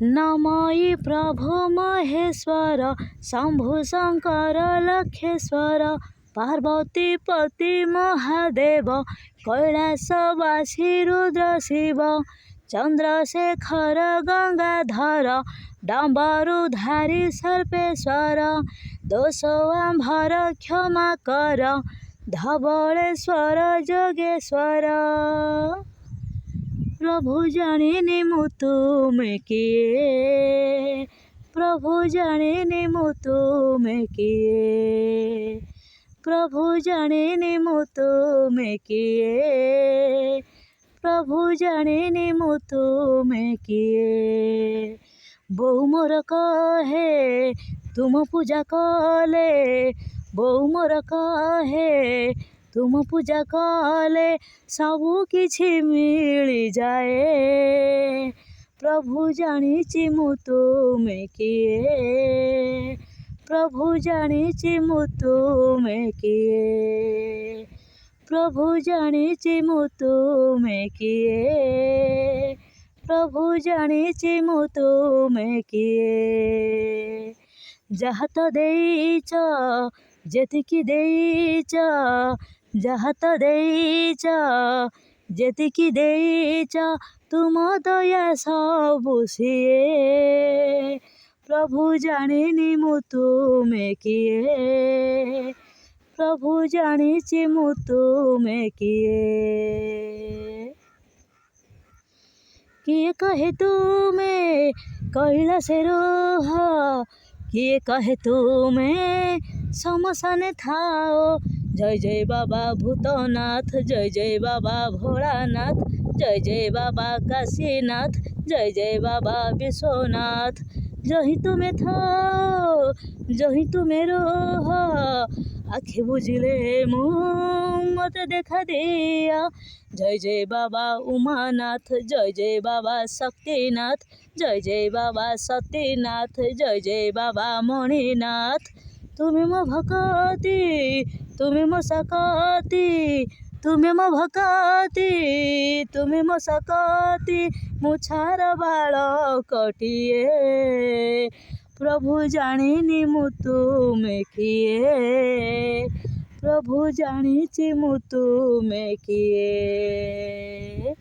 नमयि प्रभु महेश्वर शंभु शंकर लक्षेश्वर पार्वती पति महादेव कैलासवासी रुद्र शिव चंद्रशेखर गंगाधर डाम्बरुधारी सर्पेश्वर दोषांभर क्षमा कर धवलेश्वर जोगेश्वर। प्रभु जानिनी मु तुमे किए, प्रभु जानिनी मु तुमे किए, प्रभु जानिनी मु तुमे किए, प्रभु जानिनी मु तुमे किए। बोउ मोर कहे तुम पूजा कले, बोउ मोर कहे तुम पूजा कले सबु किछि मिली जाए। प्रभु जानिछि मु तुमे किए, प्रभु जानिछि मु तुमे किए, प्रभु जानिछि मु तुमे किए, प्रभु जानिछि मु तुमे किए। जाहा तो देइच जेतिकी देइच, जाहा तो देइच जेतिकी देइच तुम दया सबु सिए। प्रभु जानिनी मु तुमे किए, प्रभु जानिछि मु तुमे किए। किए कहे तुमे कैलासे रुह, किए कहे तुमे शमशाने थाओ। जय जय बाबा भूतनाथ, जय जय बाबा भोलानाथ, जय जय बाबा काशीनाथ, जय जय बाबा विश्वनाथ। जही तुमे थाओ, जही तुमे रुह, आखि बुझिले मु मते देखा दिया। जय जय बाबा उमानाथ, जय जय बाबा शक्तिनाथ, जय जय बाबा सतीनाथ, जय जय बाबा मणिनाथ। तुमे मो भकति, तुमे मो सकति, तुमे मो भकति, तुमे मो सकति मुछार बाल कटिए। प्रभु जानिनी मु तुमे किए, प्रभु जानिछि मु तुमे किए।